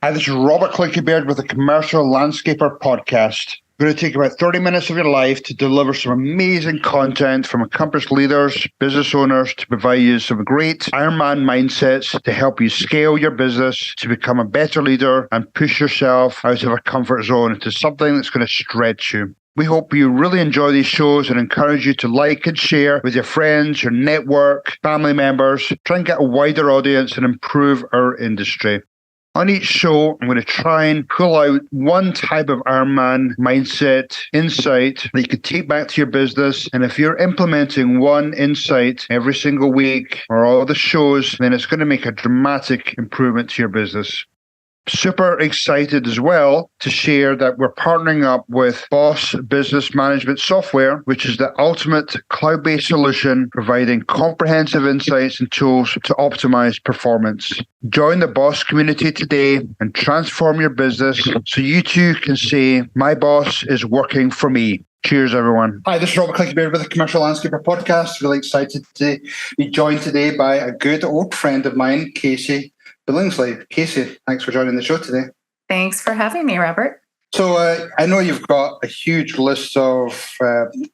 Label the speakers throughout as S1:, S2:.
S1: Hi, this is Robert Clickybeard with the Commercial Landscaper Podcast. We're going to take about 30 minutes of your life to deliver some amazing content from accomplished leaders, business owners, to provide you some great Ironman mindsets to help you scale your business, to become a better leader and push yourself out of a comfort zone into something that's going to stretch you. We hope you really enjoy these shows and encourage you to like and share with your friends, your network, family members. Try and get a wider audience and improve our industry. On each show, I'm going to try and pull out one type of Ironman mindset, insight that you can take back to your business. And if you're implementing one insight every single week or all the shows, then it's going to make a dramatic improvement to your business. Super excited as well to share that we're partnering up with Boss Business Management Software, which is the ultimate cloud-based solution providing comprehensive insights and tools to optimize performance. Join the Boss community today and transform your business so you too can say, my boss is working for me. Cheers, everyone. Hi, this is Robert Clickybeard with the Commercial Landscaper Podcast. Really excited to be joined today by a good old friend of mine, Kasey. Billingsley. Kasey, thanks for joining the show today.
S2: Thanks for having me, Robert.
S1: So I know you've got a huge list of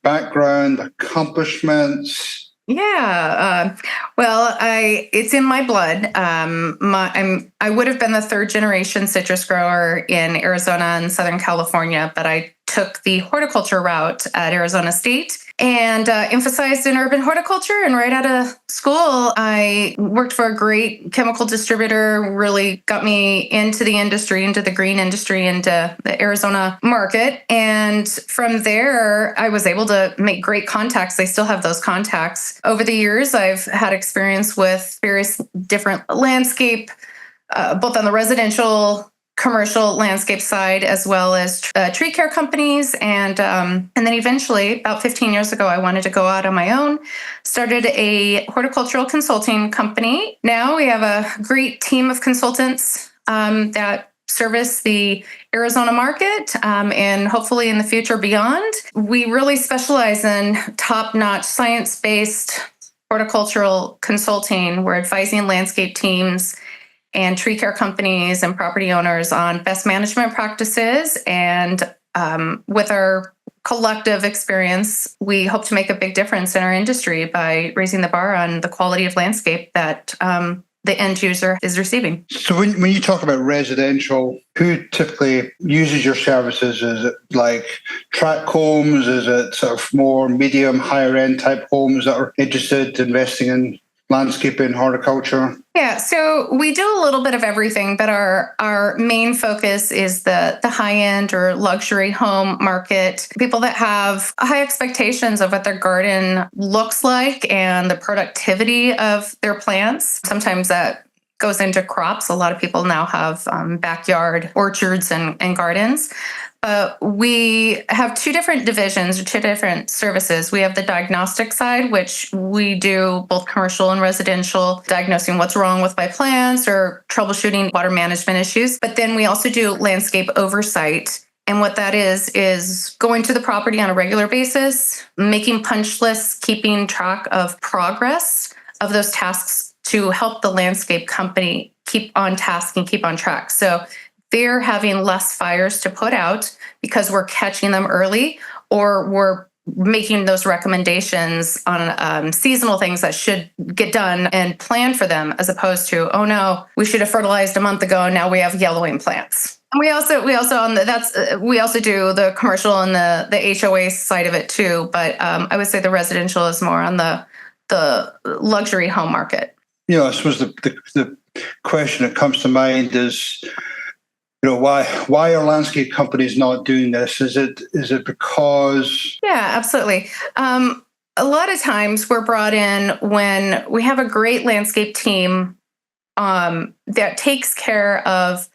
S1: background, accomplishments.
S2: Yeah. It's in my blood. I would have been the third generation citrus grower in Arizona and Southern California, but I took the horticulture route at Arizona State and emphasized in urban horticulture. And right out of school, I worked for a great chemical distributor, really got me into the industry, into the green industry, into the Arizona market. And from there, I was able to make great contacts. I still have those contacts. Over the years, I've had experience with various different landscape, both on the residential, commercial landscape side, as well as tree care companies. And then eventually, about 15 years ago, I wanted to go out on my own, started a horticultural consulting company. Now we have a great team of consultants that service the Arizona market and hopefully in the future beyond. We really specialize in top-notch science-based horticultural consulting. We're advising landscape teams and tree care companies and property owners on best management practices. And with our collective experience, we hope to make a big difference in our industry by raising the bar on the quality of landscape that the end user is receiving.
S1: So when you talk about residential, who typically uses your services? Is it like tract homes? Is it sort of more medium, higher end type homes that are interested in investing in landscaping, horticulture?
S2: Yeah, so we do a little bit of everything, but our main focus is the high-end or luxury home market. People that have high expectations of what their garden looks like and the productivity of their plants. Sometimes that goes into crops. A lot of people now have backyard orchards and gardens. We have two different divisions, or two different services. We have the diagnostic side, which we do both commercial and residential, diagnosing what's wrong with my plants or troubleshooting water management issues. But then we also do landscape oversight. And what that is going to the property on a regular basis, making punch lists, keeping track of progress of those tasks to help the landscape company keep on task and keep on track. So they're having less fires to put out because we're catching them early, or we're making those recommendations on seasonal things that should get done and plan for them, as opposed to, oh no, we should have fertilized a month ago. Now we have yellowing plants. And we also do the commercial and the HOA side of it too. But I would say the residential is more on the luxury home market.
S1: I suppose the question that comes to mind is, why are landscape companies not doing this? Is it because?
S2: Yeah, absolutely. A lot of times we're brought in when we have a great landscape team that takes care of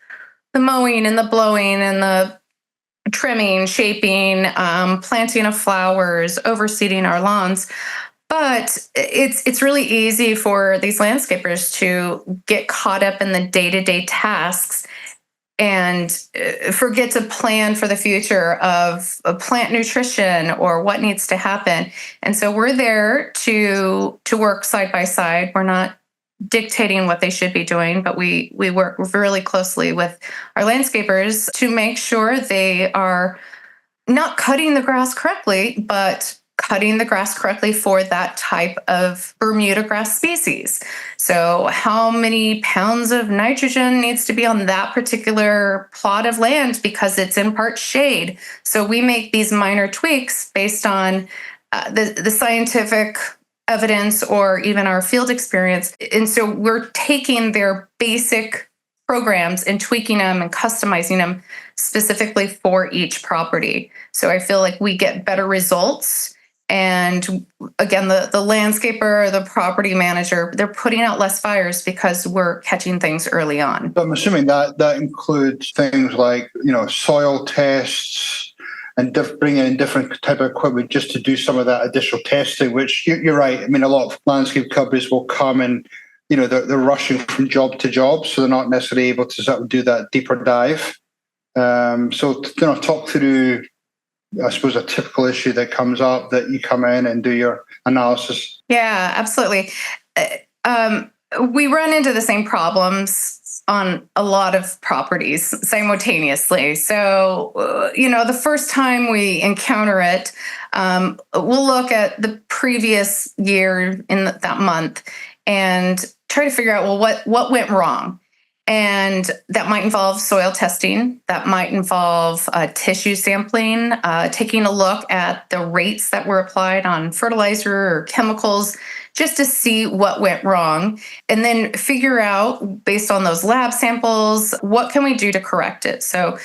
S2: the mowing and the blowing and the trimming, shaping, planting of flowers, overseeding our lawns. But it's really easy for these landscapers to get caught up in the day-to-day tasks and forget to plan for the future of plant nutrition or what needs to happen. And so we're there to work side by side. We're not dictating what they should be doing, but we work really closely with our landscapers to make sure they are not cutting the grass correctly, but cutting the grass correctly for that type of Bermuda grass species. So how many pounds of nitrogen needs to be on that particular plot of land because it's in part shade. So we make these minor tweaks based on the scientific evidence or even our field experience. And so we're taking their basic programs and tweaking them and customizing them specifically for each property. So I feel like we get better results. And again, the landscaper, the property manager, they're putting out less fires because we're catching things early on.
S1: So I'm assuming that includes things like, soil tests and bringing in different type of equipment just to do some of that additional testing, which you're right. I mean, a lot of landscape companies will come and, they're rushing from job to job, so they're not necessarily able to sort of do that deeper dive. So, talk through, I suppose, a typical issue that comes up that you come in and do your analysis.
S2: Yeah, absolutely. We run into the same problems on a lot of properties simultaneously. So, the first time we encounter it, we'll look at the previous year in that month and try to figure out, well, what went wrong? And that might involve soil testing. That might involve tissue sampling, taking a look at the rates that were applied on fertilizer or chemicals, just to see what went wrong, and then figure out, based on those lab samples, what can we do to correct it. So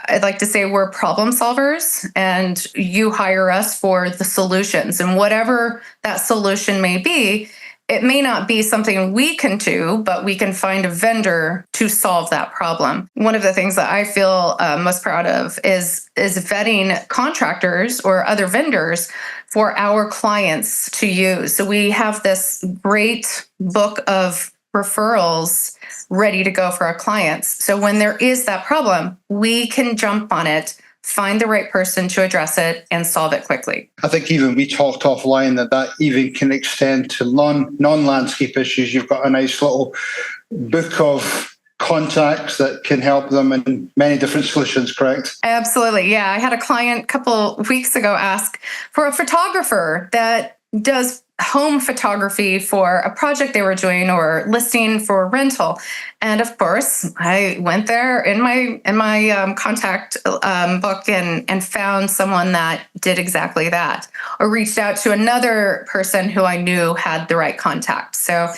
S2: I'd like to say we're problem solvers, and you hire us for the solutions. And whatever that solution may be, it may not be something we can do, but we can find a vendor to solve that problem. One of the things that I feel most proud of is vetting contractors or other vendors for our clients to use. So we have this great book of referrals ready to go for our clients. So when there is that problem, we can jump on it, find the right person to address it, and solve it quickly.
S1: I think even we talked offline that even can extend to non-landscape issues. You've got a nice little book of contacts that can help them in many different solutions, correct?
S2: Absolutely. Yeah. I had a client a couple weeks ago ask for a photographer that does home photography for a project they were doing or listing for rental. And of course, I went there in my contact book and found someone that did exactly that, or reached out to another person who I knew had the right contact. So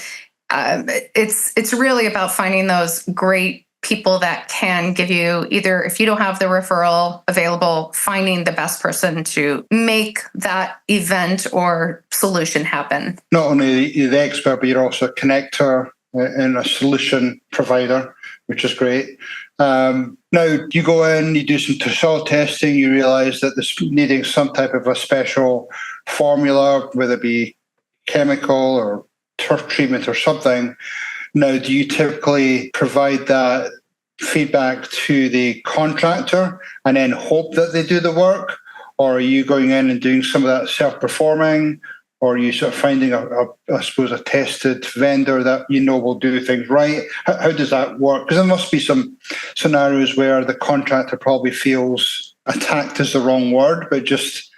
S2: it's really about finding those great people that can give you, either if you don't have the referral available, finding the best person to make that event or solution happen.
S1: Not only you're the expert, but you're also a connector and a solution provider, which is great. Now you go in, you do some soil testing, you realize that this needing some type of a special formula, whether it be chemical or turf treatment or something. Now, do you typically provide that feedback to the contractor and then hope that they do the work? Or are you going in and doing some of that self-performing? Or are you sort of finding, I suppose, a tested vendor that will do things right? How does that work? Because there must be some scenarios where the contractor probably feels attacked is the wrong word, but just...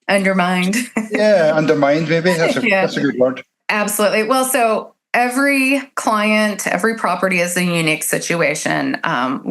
S2: undermined.
S1: Yeah, undermined maybe. That's a good word.
S2: Absolutely. Well, so every client, every property is a unique situation.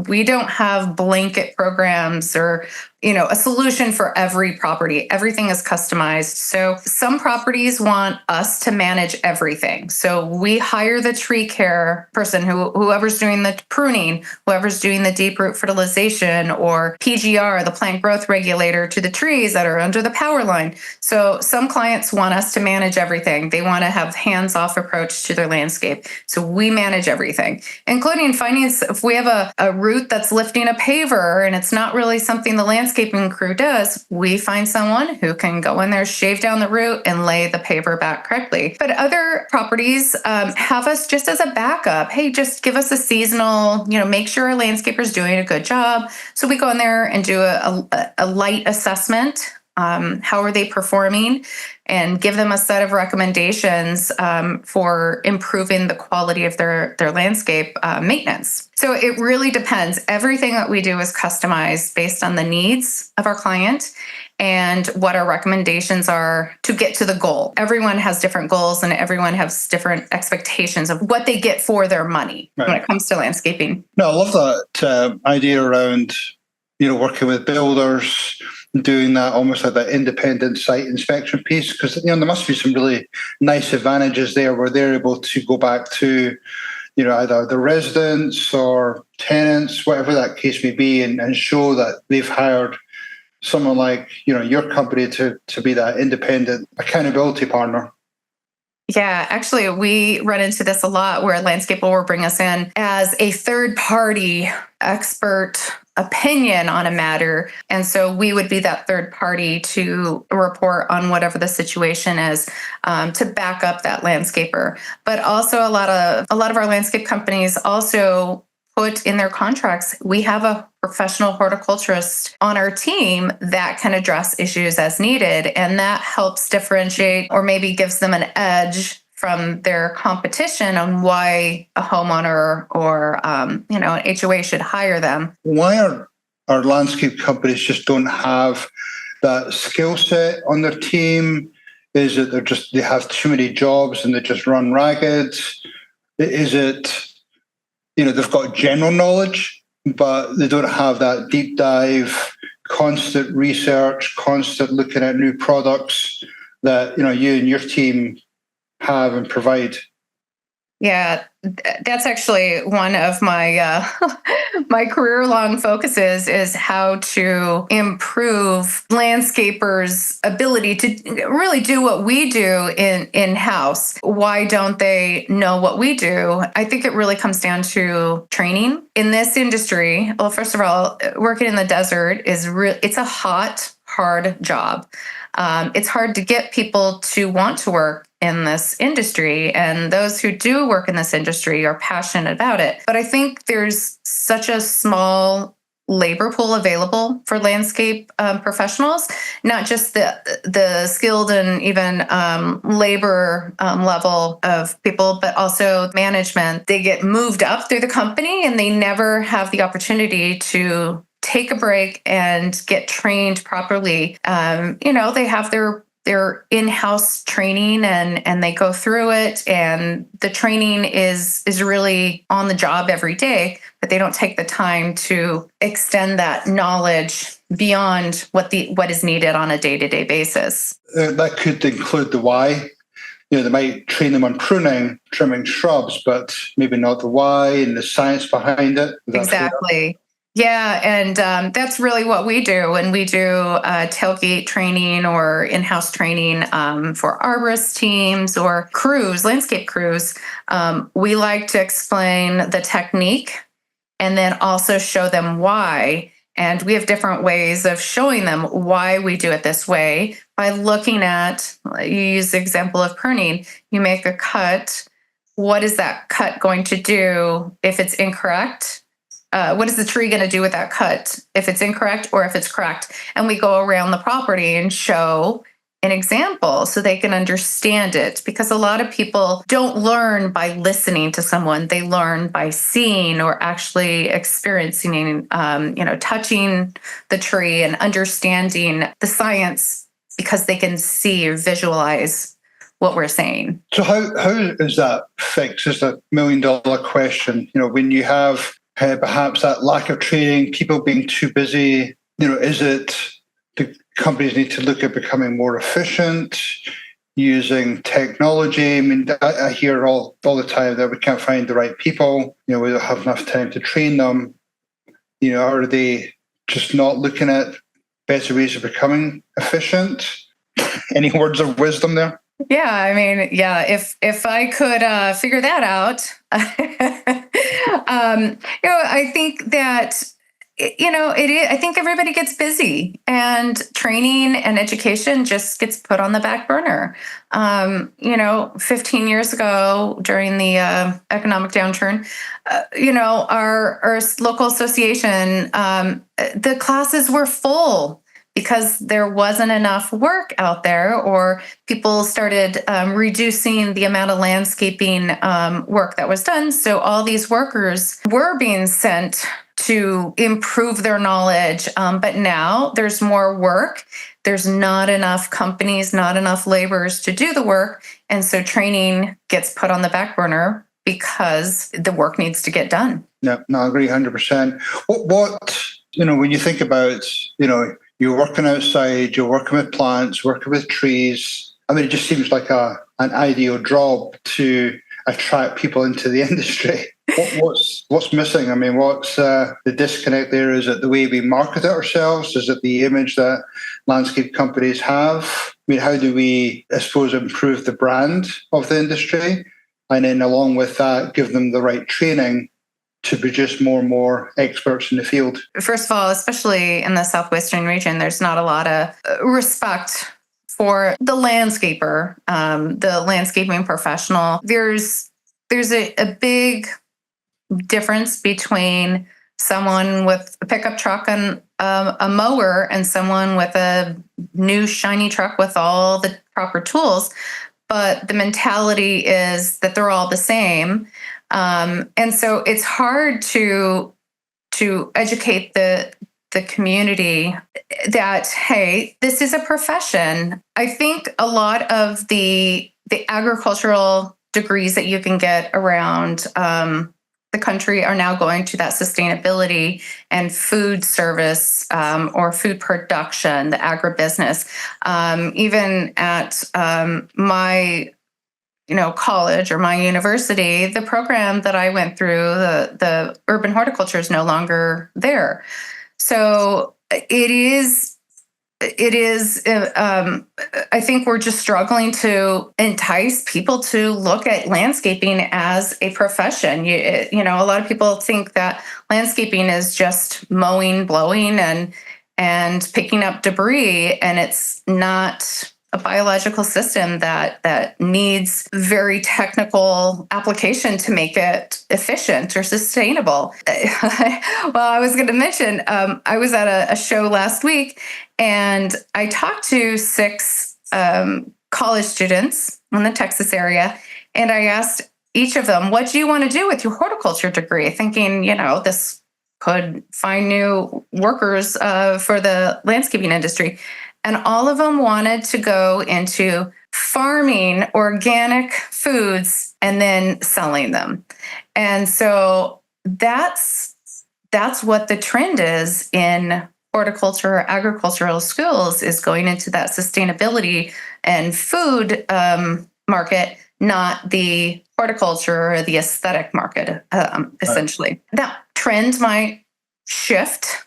S2: We don't have blanket programs or, a solution for every property. Everything is customized. So some properties want us to manage everything. So we hire the tree care person, whoever's doing the pruning, whoever's doing the deep root fertilization, or PGR, the plant growth regulator, to the trees that are under the power line. So some clients want us to manage everything. They want to have hands-off approach to their landscape. So we manage everything, including finding if we have a root that's lifting a paver and it's not really something the landscaping crew does, we find someone who can go in there, shave down the root, and lay the paver back correctly. But other properties have us just as a backup. Hey, just give us a seasonal, make sure our landscaper's doing a good job. So we go in there and do a light assessment how are they performing, and give them a set of recommendations for improving the quality of their landscape maintenance. So it really depends. Everything that we do is customized based on the needs of our client and what our recommendations are to get to the goal. Everyone has different goals and everyone has different expectations of what they get for their money when it comes to landscaping.
S1: No, I love that idea around, working with builders, doing that almost like that independent site inspection piece, because there must be some really nice advantages there where they're able to go back to either the residents or tenants, whatever that case may be, and show that they've hired someone like your company to be that independent accountability partner.
S2: Yeah, actually, we run into this a lot where a landscaper will bring us in as a third-party expert opinion on a matter. And so we would be that third party to report on whatever the situation is, to back up that landscaper. But also a lot of our landscape companies also put in their contracts, we have a professional horticulturist on our team that can address issues as needed. And that helps differentiate or maybe gives them an edge from their competition on why a homeowner or an HOA should hire them.
S1: Why are our landscape companies just don't have that skill set on their team? Is it they have too many jobs and they just run ragged? Is it they've got general knowledge, but they don't have that deep dive, constant research, constant looking at new products that you and your team have and provide?
S2: Yeah, that's actually one of my my career-long focuses is how to improve landscapers' ability to really do what we do in-house. Why don't they know what we do? I think it really comes down to training in this industry. Well, first of all, working in the desert it's a hard job. It's hard to get people to want to work in this industry, and those who do work in this industry are passionate about it. But I think there's such a small labor pool available for landscape professionals, not just the skilled and even labor level of people, but also management. They get moved up through the company and they never have the opportunity to take a break and get trained properly. They have their in-house training and they go through it, and the training is really on the job every day, but they don't take the time to extend that knowledge beyond what is needed on a day-to-day basis.
S1: That could include the why. They might train them on pruning, trimming shrubs, but maybe not the why and the science behind it.
S2: Exactly. Yeah, and that's really what we do. And we do tailgate training or in-house training for arborist teams or crews, landscape crews. We like to explain the technique and then also show them why. And we have different ways of showing them why we do it this way by looking at, you use the example of pruning. You make a cut. What is that cut going to do if it's incorrect? What is the tree going to do with that cut if it's incorrect or if it's correct? And we go around the property and show an example so they can understand it, because a lot of people don't learn by listening to someone. They learn by seeing or actually experiencing, touching the tree and understanding the science, because they can see or visualize what we're saying.
S1: So how is that fixed? Is a $1 million question. When you have perhaps that lack of training, people being too busy, is it the companies need to look at becoming more efficient, using technology? I mean, I hear all the time that we can't find the right people, we don't have enough time to train them. Are they just not looking at better ways of becoming efficient? Any words of wisdom there?
S2: Yeah, I mean, if I could figure that out, I think that, I think everybody gets busy, and training and education just gets put on the back burner. 15 years ago during the economic downturn, our local association, the classes were full. because there wasn't enough work out there, or people started reducing the amount of landscaping work that was done. So all these workers were being sent to improve their knowledge. But now there's more work. There's not enough companies, not enough laborers to do the work. And so training gets put on the back burner because the work needs to get done.
S1: Yeah, no, I agree 100%. What when you think about, you're working outside, you're working with plants, working with trees. I mean, it just seems like an ideal job to attract people into the industry. What's missing? I mean, what's the disconnect there? Is it the way we market it ourselves? Is it the image that landscape companies have? I mean, how do we, I suppose, improve the brand of the industry? And then along with that, give them the right training to produce more and more experts in the field?
S2: First of all, especially in the southwestern region, there's not a lot of respect for the landscaper, the landscaping professional. There's a big difference between someone with a pickup truck and a mower and someone with a new shiny truck with all the proper tools. But the mentality is that they're all the same. And so it's hard to educate the community that, hey, this is a profession. I think a lot of the agricultural degrees that you can get around the country are now going to that sustainability and food service or food production, the agribusiness. Even at my college or my university, the program that I went through, the Urban Horticulture, is no longer there. So it is. I think we're just struggling to entice people to look at landscaping as a profession. A lot of people think that landscaping is just mowing, blowing, and picking up debris, and it's not a biological system that needs very technical application to make it efficient or sustainable. Well, I was going to mention, I was at a show last week, and I talked to 6 college students in the Texas area, and I asked each of them, what do you want to do with your horticulture degree? Thinking, this could find new workers for the landscaping industry. And all of them wanted to go into farming organic foods and then selling them. And so that's what the trend is in horticulture or agricultural schools, is going into that sustainability and food market, not the horticulture or the aesthetic market, essentially. That trend might shift,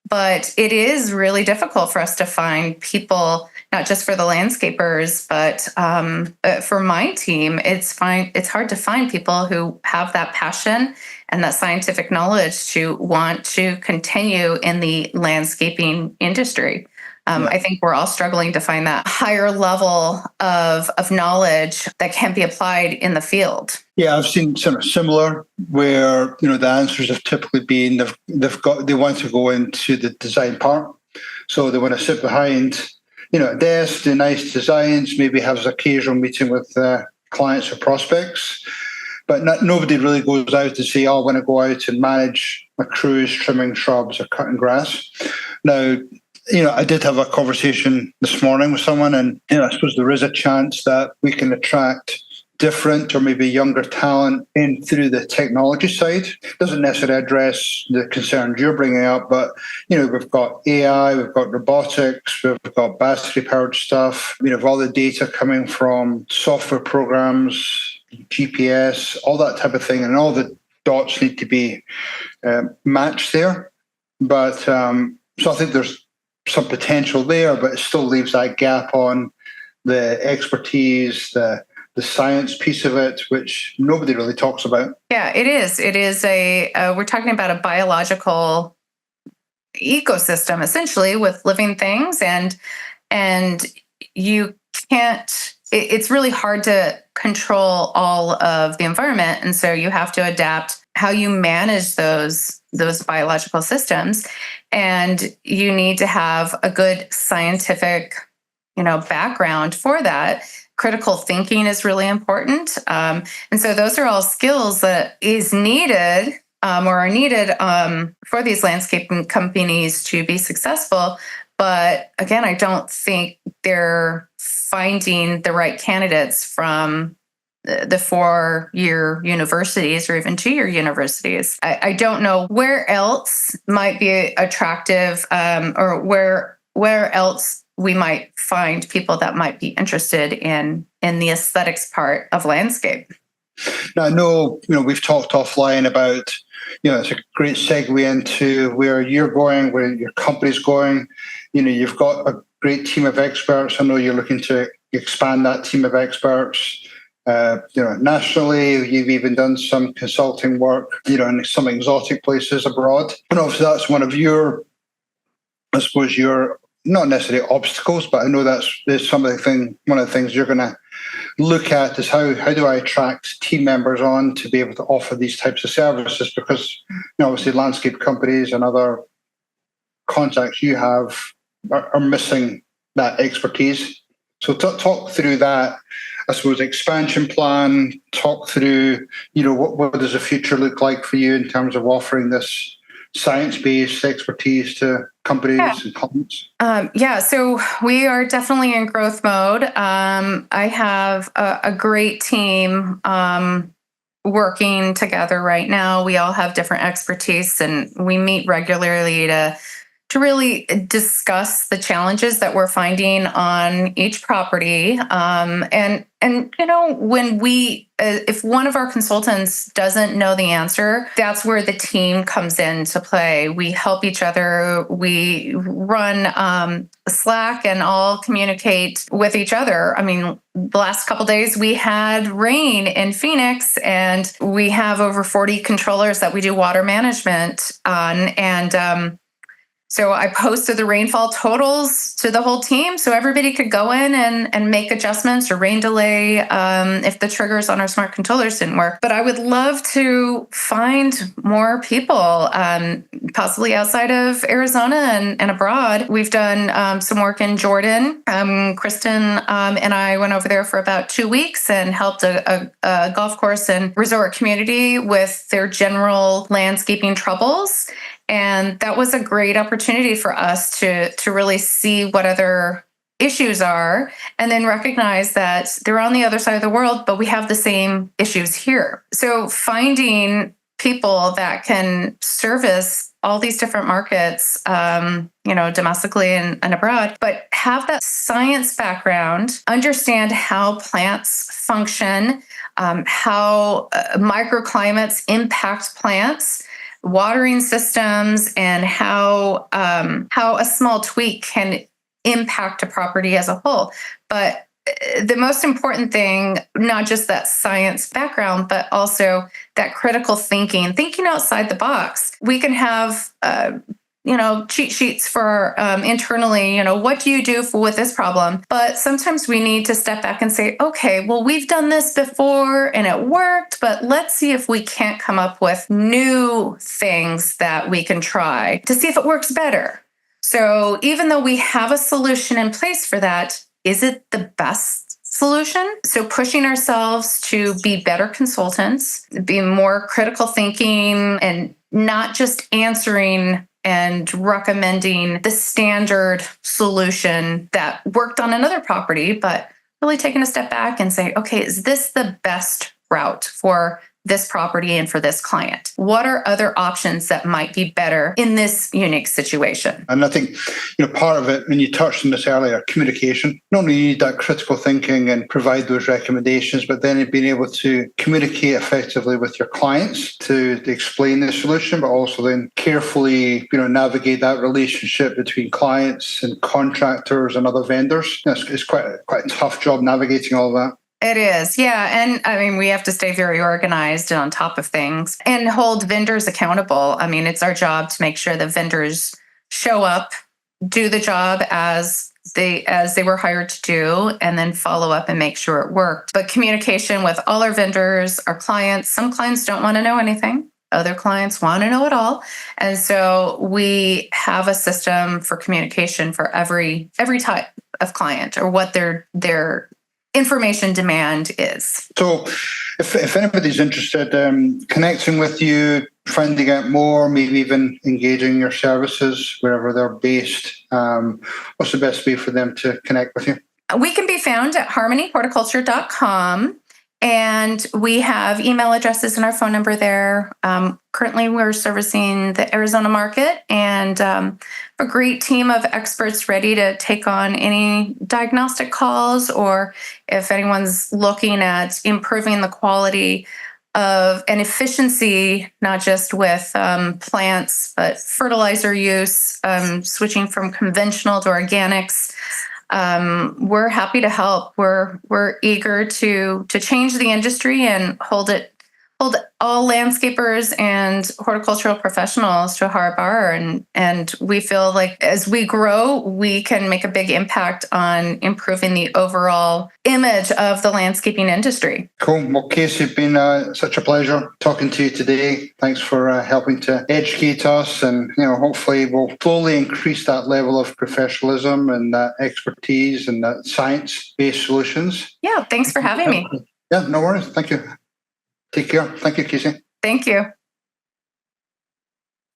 S2: but it is really difficult for us to find people, not just for the landscapers, but for my team, it's hard to find people who have that passion and that scientific knowledge to want to continue in the landscaping industry. I think we're all struggling to find that higher level of knowledge that can be applied in the field.
S1: Yeah, I've seen sort of similar, where the answers have typically been they want to go into the design part, so they want to sit behind a desk, do nice designs, maybe have an occasional meeting with clients or prospects, but nobody really goes out to say, I want to go out and manage my crews, trimming shrubs or cutting grass. Now, I did have a conversation this morning with someone, and I suppose there is a chance that we can attract different or maybe younger talent in through the technology side. It doesn't necessarily address the concerns you're bringing up, but we've got AI, we've got robotics, we've got battery-powered stuff. We have all the data coming from software programs, GPS, all that type of thing, and all the dots need to be matched there. But so I think there's some potential there, but it still leaves that gap on the expertise, the science piece of it, which nobody really talks about.
S2: Yeah, it is. It is we're talking about a biological ecosystem, essentially, with living things, and you can't, it's really hard to control all of the environment. And so you have to adapt how you manage those those biological systems. And you need to have a good scientific, background for that. Critical thinking is really important. And so those are all skills that is needed or are needed for these landscaping companies to be successful. But again, I don't think they're finding the right candidates from the 4-year universities or even 2-year universities. I don't know where else might be attractive or where else we might find people that might be interested in the aesthetics part of landscape.
S1: Now, I know, we've talked offline about, it's a great segue into where you're going, where your company's going. You've got a great team of experts. I know you're looking to expand that team of experts. Nationally, you've even done some consulting work, in some exotic places abroad. And obviously that's one of your not necessarily obstacles, but I know that's one of the things you're going to look at is how do I attract team members on to be able to offer these types of services? Because obviously landscape companies and other contacts you have are missing that expertise. So talk through that, I suppose, expansion plan. Talk through, what does the future look like for you in terms of offering this science-based expertise to companies and clients?
S2: So we are definitely in growth mode. I have a great team working together right now. We all have different expertise, and we meet regularly to really discuss the challenges that we're finding on each property. And when if one of our consultants doesn't know the answer, that's where the team comes into play. We help each other. We run Slack and all communicate with each other. I mean, the last couple of days we had rain in Phoenix, and we have over 40 controllers that we do water management on. And so I posted the rainfall totals to the whole team so everybody could go in and make adjustments or rain delay if the triggers on our smart controllers didn't work. But I would love to find more people, possibly outside of Arizona and abroad. We've done some work in Jordan. Kristen and I went over there for about 2 weeks and helped a golf course and resort community with their general landscaping troubles. And that was a great opportunity for us to really see what other issues are and then recognize that they're on the other side of the world, but we have the same issues here. So finding people that can service all these different markets, domestically and abroad, but have that science background, understand how plants function, how microclimates impact plants, watering systems, and how a small tweak can impact a property as a whole. But the most important thing, not just that science background, but also that critical thinking outside the box. We can have cheat sheets for internally, what do you do with this problem? But sometimes we need to step back and say, okay, well, we've done this before and it worked, but let's see if we can't come up with new things that we can try to see if it works better. So even though we have a solution in place for that, is it the best solution? So pushing ourselves to be better consultants, be more critical thinking, and not just answering and recommending the standard solution that worked on another property, but really taking a step back and say, okay, is this the best route for this property and for this client? What are other options that might be better in this unique situation?
S1: And I think, part of it, and you touched on this earlier, communication. Not only you need that critical thinking and provide those recommendations, but then being able to communicate effectively with your clients to explain the solution, but also then carefully, navigate that relationship between clients and contractors and other vendors. It's quite a tough job navigating all that.
S2: It is, yeah. And I mean, we have to stay very organized and on top of things and hold vendors accountable. I mean, it's our job to make sure that vendors show up, do the job as they were hired to do, and then follow up and make sure it worked. But communication with all our vendors, our clients, some clients don't want to know anything. other clients want to know it all. And so we have a system for communication for every type of client or what their information demand is.
S1: So if anybody's interested connecting with you, finding out more, maybe even engaging your services wherever they're based, what's the best way for them to connect with you?
S2: We can be found at harmonyhorticulture.com, and we have email addresses and our phone number there. Currently, we're servicing the Arizona market and a great team of experts ready to take on any diagnostic calls, or if anyone's looking at improving the quality of an efficiency, not just with plants, but fertilizer use, switching from conventional to organics. We're happy to help. We're eager to change the industry and hold all landscapers and horticultural professionals to a higher bar. And we feel like as we grow, we can make a big impact on improving the overall image of the landscaping industry.
S1: Cool. Well, Kasey, it's been such a pleasure talking to you today. Thanks for helping to educate us, and hopefully we'll slowly increase that level of professionalism and that expertise and that science-based solutions.
S2: Yeah, thanks for having me.
S1: Yeah, no worries. Thank you. Take care. Thank you, Kasey.
S2: Thank you.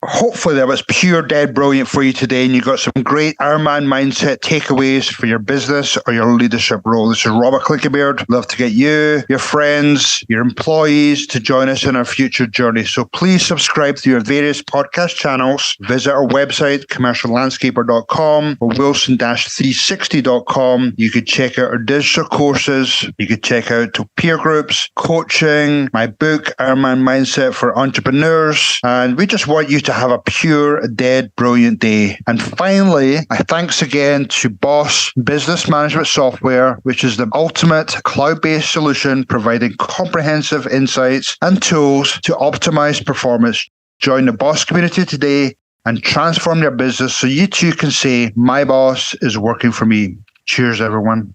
S1: Hopefully that was pure dead brilliant for you today, and you got some great Ironman mindset takeaways for your business or your leadership role. This is Robert Clickybeard. Love to get you, your friends, your employees to join us in our future journey. So please subscribe to your various podcast channels. Visit our website, commerciallandscaper.com or wilson-360.com. You could check out our digital courses. You could check out peer groups, coaching, my book, Ironman Mindset for Entrepreneurs. And we just want you to have a pure, dead, brilliant day. And finally, thanks again to Boss Business Management Software, which is the ultimate cloud-based solution providing comprehensive insights and tools to optimize performance. Join the Boss community today and transform your business so you too can say, my boss is working for me. Cheers, everyone.